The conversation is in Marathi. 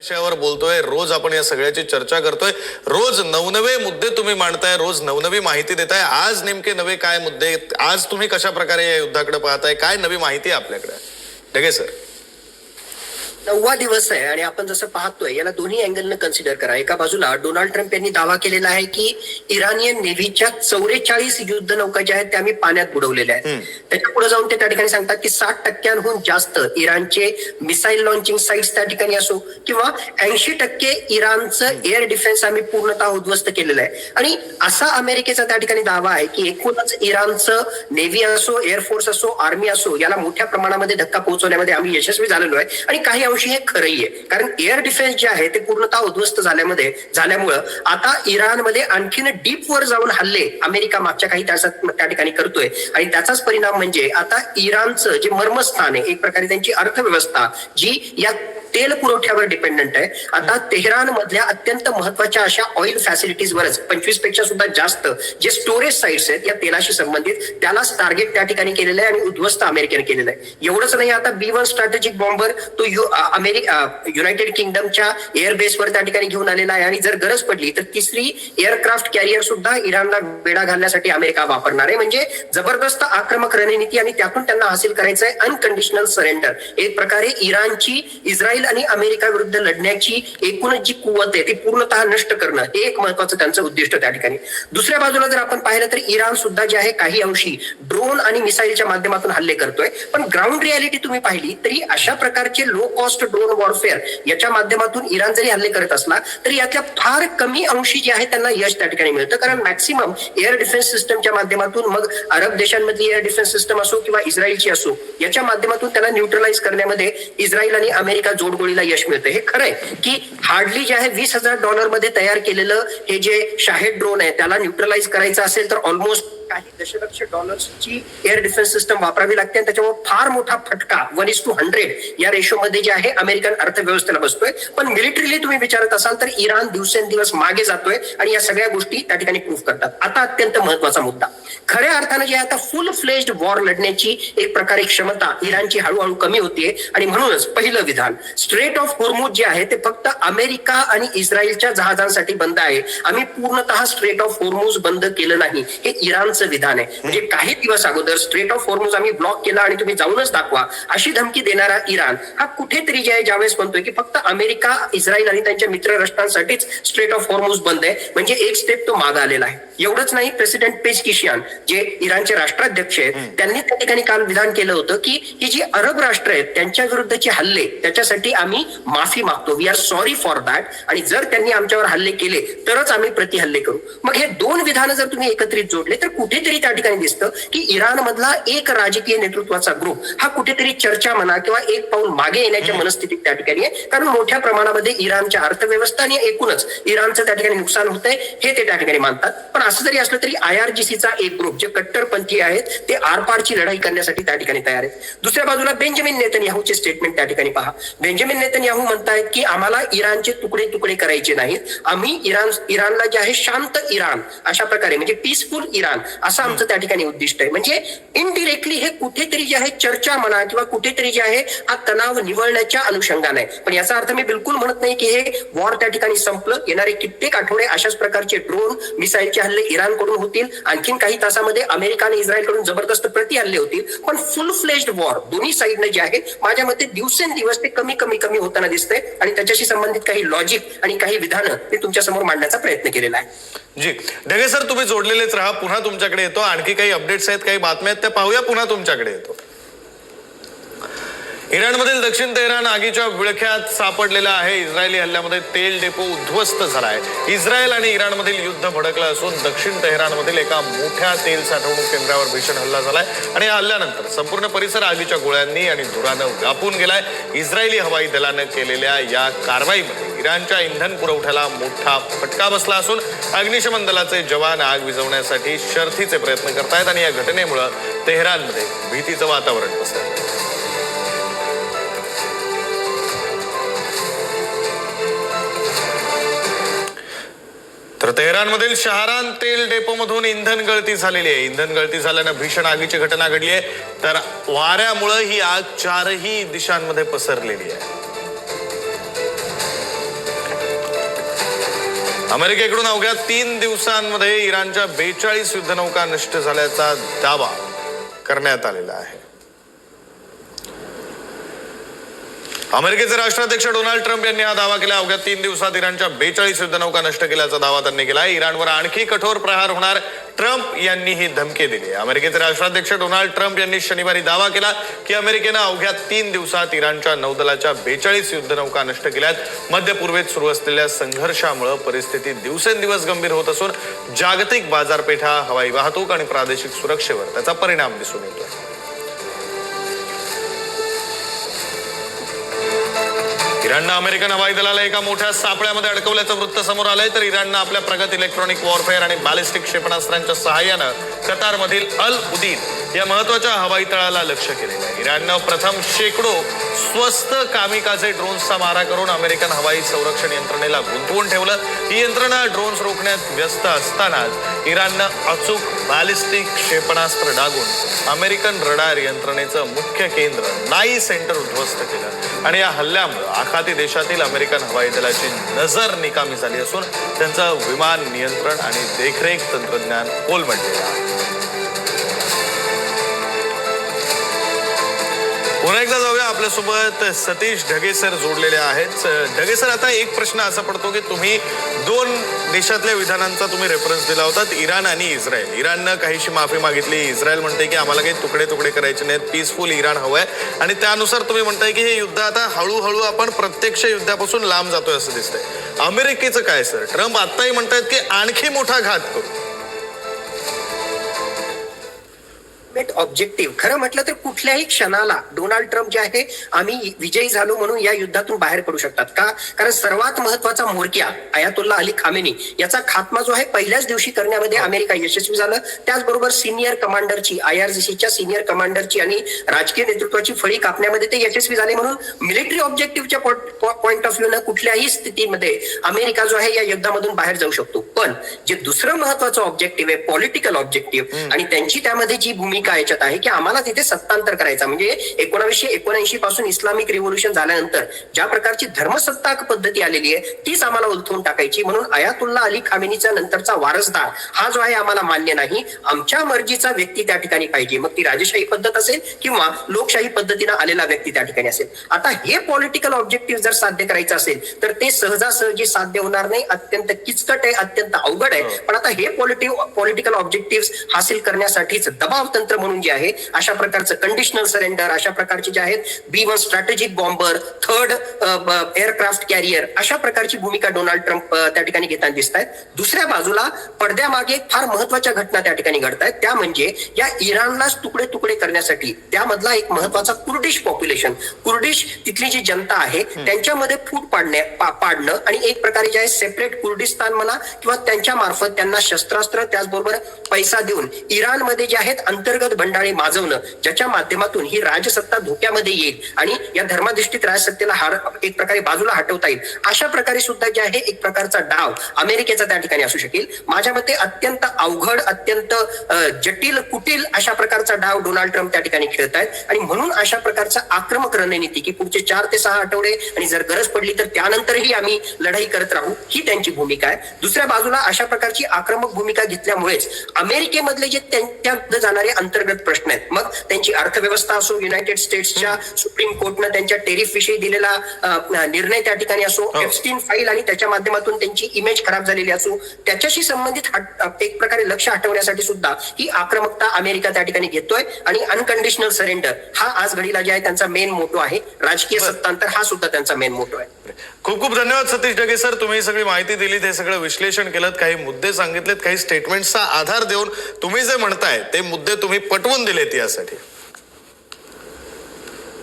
विषयावर बोलतोय, रोज आपण या सगळ्याची चर्चा करतोय, रोज नवनवे मुद्दे तुम्ही मांडताय, रोज नवनवी माहिती देताय. आज नेमके नवे काय मुद्दे, आज तुम्ही कशा प्रकारे या युद्धाकडे पाहताय, काय नवी माहिती आहे आपल्याकडे? ढगे सर. 9वा दिवस आहे आणि आपण जसं पाहतोय याला दोन्ही अँगलनं कन्सिडर करा. एका बाजूला डोनाल्ड ट्रम्प यांनी दावा केलेला आहे की इराणियन नेव्हीच्या 44 युद्ध नौका ज्या आहेत त्या आम्ही पाण्यात बुडवलेल्या आहेत. त्याच्या पुढे जाऊन ते त्या ठिकाणी सांगतात की 60% जास्त इराणचे मिसाईल लॉन्चिंग साईट्स त्या ठिकाणी असो किंवा 80% इराणचं एअर डिफेन्स आम्ही पूर्णतः उद्ध्वस्त केलेलं आहे. आणि असा अमेरिकेचा त्या ठिकाणी दावा आहे की एकूणच इराणचं नेव्ही असो, एअरफोर्स असो, आर्मी असो याला मोठ्या प्रमाणामध्ये धक्का पोहोचवण्यामध्ये आम्ही यशस्वी झालेलो आहे. आणि काही हे खरंही आहे, कारण एअर डिफेन्स जे आहे ते पूर्णतः उद्ध्वस्त झाल्यामुळं आता इराणमध्ये आणखीन डीप वर जाऊन हल्ले अमेरिका मागच्या काही तासात त्या ठिकाणी करतोय. आणि त्याचाच परिणाम म्हणजे आता इराणचं जे मर्मस्थान आहे, एक प्रकारे त्यांची अर्थव्यवस्था जी या तेल पुरवठ्यावर डिपेंडंट आहे, आता तेहरान मधल्या अत्यंत महत्वाच्या अशा ऑइल फॅसिलिटीजवरच 25 पेक्षा सुद्धा जास्त जे स्टोरेज साइट्स आहेत या तेलाशी संबंधित त्यालाच टार्गेट त्या ठिकाणी केलेलं आहे आणि उद्ध्वस्त अमेरिकेने केलेलं आहे. एवढंच नाही, आता B-1 स्ट्रॅटेजिक बॉम्बर तो युनायटेड किंगडमच्या एअरबेसवर त्या ठिकाणी घेऊन आलेला आहे. आणि जर गरज पडली तर तिसरी एअरक्राफ्ट कॅरियर सुद्धा इराणला वेढा घालण्यासाठी अमेरिका वापरणार आहे. म्हणजे जबरदस्त आक्रमक रणनीती आणि त्यातून त्यांना हासिल करायचं आहे अनकंडिशनल सरेंडर. एक प्रकारे इराणची इस्रायल आणि अमेरिका विरुद्ध लढण्याची एकूणच जी कुवत आहे ती पूर्णतः नष्ट करणं हे एक महत्वाचं त्यांचं उद्दिष्ट त्या ठिकाणी. दुसऱ्या बाजूला जर आपण पाहिलं तर इराण सुद्धा जे आहे काही अंशी ड्रोन आणि मिसाईलच्या माध्यमातून हल्ले करतोय. पण ग्राउंड रियालिटी तुम्ही पाहिली तरी अशा प्रकारचे लो कॉस्ट ड्रोन वॉरफेअर याच्या माध्यमातून इराण जरी हल्ले करत असला तरी यातल्या फार कमी अंशी जे आहे त्यांना यश त्या ठिकाणी मिळतं. कारण मॅक्सिमम एअर डिफेन्स सिस्टमच्या माध्यमातून, मग अरब देशांमधली एअर डिफेन्स सिस्टम असो किंवा इस्रायलची असो, याच्या माध्यमातून त्याला न्यूट्रलाइज करण्यामध्ये इस्रायल आणि अमेरिका जोडगोळीला यश मिळतं. हे खरंय की हार्डली जे आहे $20,000 मध्ये तयार केलेलं हे जे शाहेद ड्रोन आहे त्याला न्यूट्रलाइज करायचं असेल तर ऑलमोस्ट काही दशलक्ष डॉलर्सची एअर डिफेन्स सिस्टम वापरावी लागते. आणि त्याच्यामुळे फार मोठा फटका 1:100 या रेशो मध्ये जे आहे अमेरिकन अर्थव्यवस्थेला बसतोय. पण मिलिटरीली तुम्ही विचारत असाल तर इराण दिवसेंदिवस मागे जातोय आणि या सगळ्या गोष्टी त्या ठिकाणी प्रूव्ह करतात. आता अत्यंत महत्वाचा मुद्दा, खऱ्या अर्थानं जे आता फुल फ्लेज्ड वॉर लढण्याची एक प्रकारे क्षमता इराणची हळूहळू कमी होतीये. आणि म्हणूनच पहिलं विधान, स्ट्रेट ऑफ होर्मुझ जे आहे ते फक्त अमेरिका आणि इस्रायलच्या जहाजांसाठी बंद आहे, आम्ही पूर्णतः स्ट्रेट ऑफ होर्मुझ बंद केलं नाही, हे इराणचं विधान आहे. म्हणजे काही दिवस अगोदर स्ट्रेट ऑफ होर्मुझ आम्ही ब्लॉक केला आणि तुम्ही जाऊनच दाखवा अशी धमकी देणारा इराण हा कुठेतरी जे आहे ज्यावेळेस म्हणतोय की फक्त अमेरिका, इस्रायल आणि त्यांच्या मित्र राष्ट्रांसाठीच स्ट्रेट ऑफ होर्मुझ बंद आहे, म्हणजे एक स्टेप तो मागे आलेला आहे. एवढंच नाही, प्रेसिडेंट पेझेशकियान जे इराणचे राष्ट्राध्यक्ष आहेत त्यांनी त्या ठिकाणी काल विधान केलं होतं की ही जी अरब राष्ट्र आहेत त्यांच्या विरुद्धचे हल्ले त्याच्यासाठी आम्ही माफी मागतो, we are sorry for that, आणि जर त्यांनी आमच्यावर हल्ले केले तरच आम्ही प्रतिहल्ले करू. मग हे दोन विधानं जर तुम्ही एकत्रित जोडले तर कुठेतरी त्या ठिकाणी दिसतं की इराण मधला एक राजकीय नेतृत्वाचा ग्रुप हा कुठेतरी चर्चा म्हणा किंवा एक पाऊल मागे येण्याच्या मनस्थितीत त्या ठिकाणी आहे. कारण मोठ्या प्रमाणामध्ये इराणच्या अर्थव्यवस्था आणि एकूणच इराणचं त्या ठिकाणी नुकसान होतंय हे ते त्या ठिकाणी मानतात. पण असं जरी असलं तरी IRGCचा एक ग्रुप जे कट्टरपंथी आहेत ते आरपारची लढाई करण्यासाठी त्या ठिकाणी तयार आहेत. दुसऱ्या बाजूला बेंजामिन नेतन्याहूचे स्टेटमेंट त्या ठिकाणी पहा. बेंजामिन नेतन्याहू म्हणतायत की आम्हाला इराणचे तुकडे तुकडे करायचे नाहीत, आम्ही इराणला जे आहे शांत इराण अशा प्रकारे म्हणजे पीसफुल इराण असं आमचं त्या ठिकाणी उद्दिष्ट आहे. म्हणजे इनडिरेक्टली हे कुठेतरी जे आहे चर्चा म्हणा किंवा कुठेतरी जे आहे हा तणाव निवळण्याच्या अनुषंगाने आहे. पण याचा अर्थ मी बिलकुल म्हणत नाही की हे वॉर त्या ठिकाणी संपलं. येणारे कित्येक आठवडे अशाच प्रकारचे ड्रोन मिसाईलचे हल्ले इराणकडून होतील, आणखीन काही तासामध्ये अमेरिका आणि इस्रायलकडून जबरदस्त प्रतिहल्ले होतील. पण फुल फ्लेज्ड वॉर दोन्ही साईडने जे आहे माझ्या मते दिवसेंदिवस ते कमी कमी कमी होताना दिसतंय. आणि त्याच्याशी संबंधित काही लॉजिक आणि काही विधानं मी तुमच्या समोर मांडण्याचा प्रयत्न केलेला आहे. जी ढगे सर, तुम्ही जोडलेलेच राहा, पुन्हा तुमच्याकडे येतो. आणखी काही अपडेट्स आहेत, काही बातम्या आहेत त्या पाहूया, पुन्हा तुमच्याकडे येतो. इराणमधील दक्षिण तेहरान आगीच्या विळख्यात सापडलेला आहे. इस्रायली हल्ल्यामध्ये तेल डेपो उद्ध्वस्त झाला आहे. इस्रायल आणि इराणमधील युद्ध भडकलं असून दक्षिण तेहरानमधील एका मोठ्या तेल साठवणूक केंद्रावर भीषण हल्ला झालाय आणि या हल्ल्यानंतर संपूर्ण परिसर आगीच्या गोळ्यांनी आणि धुरानं व्यापून गेलाय. इस्रायली हवाई दलानं केलेल्या या कारवाईमध्ये इराणच्या इंधन पुरवठ्याला मोठा फटका बसला असून अग्निशमन दलाचे जवान आग विझवण्यासाठी शर्थीचे प्रयत्न करतायत आणि या घटनेमुळे तेहरानमध्ये भीतीचं वातावरण बसलंय. तर तेहरानमधील शहारान तेल डेपोमधून इंधन गळती झालेली आहे. इंधन गळती झाल्यानं भीषण आगीची घटना घडली आहे. तर वाऱ्यामुळे ही आग 4ही दिशांमध्ये पसरलेली आहे. अमेरिकेकडून अवघ्या 3 दिवसांमध्ये इराणच्या 42 युद्धनौका नष्ट झाल्याचा दावा करण्यात आलेला आहे. अमेरिकेचे राष्ट्राध्यक्ष डोनाल्ड ट्रम्प यांनी हा दावा केला. अवघ्या 3 दिवसात इराणच्या 42 युद्धनौका नष्ट केल्याचा दावा त्यांनी केला. इराणवर आणखी कठोर प्रहार होणार, ट्रम्प यांनी ही धमकी दिली. अमेरिकेचे राष्ट्राध्यक्ष डोनाल्ड ट्रम्प यांनी शनिवारी दावा केला की अमेरिकेनं अवघ्या 3 दिवसात इराणच्या नौदलाच्या 42 युद्धनौका नष्ट केल्यात. मध्य पूर्वेत सुरू असलेल्या संघर्षामुळे परिस्थिती दिवसेंदिवस गंभीर होत असून जागतिक बाजारपेठा, हवाई वाहतूक आणि प्रादेशिक सुरक्षेवर त्याचा परिणाम दिसून येतोय. इराणनं अमेरिकन हवाई दलाला एका मोठ्या सापळ्यामध्ये अडकवल्याचं वृत्त समोर आलंय. तर इराणनं आपल्या प्रगत इलेक्ट्रॉनिक वॉरफेअर आणि बॅलिस्टिक क्षेपणास्त्रांच्या सहाय्यानं कतारमधील अल उदीन या महत्वाच्या हवाई तळाला लक्ष्य केलेलं आहे. इराणनं प्रथम शेकडो स्वस्त कामिकाझे ड्रोन्सचा मारा करून अमेरिकन हवाई संरक्षण यंत्रणेला गुंतवून ठेवलं. ही यंत्रणा ड्रोन्स रोखण्यात व्यस्त असतानाच इराणनं अचूक बॅलिस्टिक क्षेपणास्त्र डागून अमेरिकन रडार यंत्रणेचं मुख्य केंद्र नाई सेंटर उद्ध्वस्त केलं आणि या हल्ल्यामुळे आखाती देशातील अमेरिकन हवाई दलाची नजर निकामी झाली असून त्यांचं विमान नियंत्रण आणि देखरेख तंत्रज्ञान कोलमडलेलं आहे. पुन्हा एकदा जाऊया, आपल्यासोबत सतीश ढगे सर जोडलेले आहेत. ढगे सर, आता एक प्रश्न असा पडतो की तुम्ही 2 देशातल्या विधानांचा तुम्ही रेफरन्स दिला होता, इराण आणि इस्रायल. इराणनं काहीशी माफी मागितली, इस्रायल म्हणते की आम्हाला काही तुकडे तुकडे करायचे नाहीत, पीसफुल इराण हवंय, आणि त्यानुसार तुम्ही म्हणताय की हे युद्ध आता हळूहळू आपण प्रत्यक्ष युद्धापासून लांब जातोय असं दिसतंय. अमेरिकेचं काय सर? ट्रम्प आताही म्हणतायत की आणखी मोठा घात करू. ऑब्जेक्टिव्ह खरं म्हटलं तर कुठल्याही क्षणाला डोनाल्ड ट्रम्प जे आहे आम्ही विजयी झालो म्हणून या युद्धातून बाहेर पडू शकतात का? कारण सर्वात महत्वाचा म्होरक्या अयातुल्ला अली खामेनी याचा खात्मा जो आहे पहिल्याच दिवशी करण्यामध्ये अमेरिका यशस्वी झालं. त्याचबरोबर सिनियर कमांडरची, IRGCच्या सिनियर कमांडरची आणि राजकीय नेतृत्वाची फळी कापण्यामध्ये ते यशस्वी झाले. म्हणून मिलिटरी ऑब्जेक्टिव्हच्या पॉइंट ऑफ व्ह्यू कुठल्याही स्थितीमध्ये अमेरिका जो आहे या युद्धामधून बाहेर जाऊ शकतो. पण जे दुसरं महत्वाचं ऑब्जेक्टिव्ह आहे पॉलिटिकल ऑब्जेक्टिव्ह, आणि त्यांची त्यामध्ये जी भूमिका याच्यात आहे की आम्हाला तिथे सत्तांतर करायचा, म्हणजे 1979 पासून इस्लामिक रिव्होल्यूशन झाल्यानंतर ज्या प्रकारची धर्मसत्ताक पद्धती आलेली आहे तीच आम्हाला उलथवून टाकायची. म्हणून अयातुल्ला अली खामेनीचा नंतरचा वारसदार हा जो आहे आम्हाला मान्य नाही, आमच्या मर्जीचा व्यक्ती त्या ठिकाणी पाहिजे, मग ती राजेशाही पद्धत असेल किंवा लोकशाही पद्धतीनं आलेला व्यक्ती त्या ठिकाणी असेल. आता हे पॉलिटिकल ऑब्जेक्टिव्ह जर साध्य करायचं असेल तर ते सहजासहजी साध्य होणार नाही, अत्यंत किचकट आहे, अत्यंत अवघड आहे. पण आता हे पॉलिटिकल ऑब्जेक्टिव्ह हासिल करण्यासाठीच दबाव तंत्र म्हणून जे आहे अशा प्रकारचं कंडिशनल सरेंडर, अशा प्रकारचे जे आहेत B-1 strategic bomber, 3rd aircraft carrier, अशा प्रकारची भूमिका डोनाल्ड ट्रम्प त्या ठिकाणी घेताना दिसत आहेत. दुसऱ्या बाजूला पडद्यामागे फार महत्वाच्या घटना त्या ठिकाणी घडत आहेत, त्या म्हणजे या इराणलाच तुकडे तुकडे करण्यासाठी त्यामधला एक महत्वाचा कुर्डिश पॉप्युलेशन, कुर्डिश तिथली जी जनता आहे त्यांच्यामध्ये फूट पाडणं आणि एक प्रकारे जे आहे सेपरेट कुर्डिस्तान म्हणा किंवा त्यांच्या मार्फत त्यांना शस्त्रास्त्र त्याचबरोबर पैसा देऊन इराणमध्ये जे आहेत अंतर्गत बंडाळे माजवणं, ज्याच्या माध्यमातून ही राजसत्ता धोक्यामध्ये येईल आणि या धर्माधिष्ठित राजसत्तेला एक प्रकारे बाजूला हटवता येईल, अशा प्रकारे सुद्धा जे आहे एक प्रकारचा डाव अमेरिकेचा त्या ठिकाणी असू शकेल. माझ्या मते अत्यंत अवघड, अत्यंत जटिल, कुटील अशा प्रकारचा डाव डोनाल्ड ट्रम्प त्या ठिकाणी खेळत आहेत. आणि म्हणून अशा प्रकारचा आक्रमक रणनीती की पुढचे 4 ते 6 आठवडे आणि जर गरज पडली तर त्यानंतरही आम्ही लढाई करत राहू, ही त्यांची भूमिका आहे. दुसऱ्या बाजूला अशा प्रकारची आक्रमक भूमिका घेतल्यामुळेच अमेरिकेमधले जे त्यांच्या जाणारे अंतर्गत प्रश्न आहेत, मग त्यांची अर्थव्यवस्था असो, युनायटेड स्टेट्सच्या सुप्रीम कोर्टनं त्यांच्या टेरिफ विषयी दिलेला निर्णय त्या ठिकाणी असो, एप्स्टीन फाईल आणि त्याच्या माध्यमातून त्यांची इमेज खराब झालेली असो, त्याच्याशी संबंधित एक प्रकारे लक्ष हटवण्यासाठी सुद्धा ही आक्रमकता अमेरिका त्या ठिकाणी घेतोय. आणि अनकंडिशनल सरेंडर हा आज घडीला जे आहे त्यांचा मेन मोटो आहे, राजकीय सत्तांतर हा सुद्धा त्यांचा मेन मोटो आहे. खूप खूप धन्यवाद सतीश ढगे सर, तुम्ही सगळी माहिती दिलीत, हे सगळं विश्लेषण केलं, काही मुद्दे सांगितलेत, काही स्टेटमेंट्सचा आधार देऊन तुम्ही जे म्हणताय ते मुद्दे तुम्ही पटवून दिलेत यासाठी.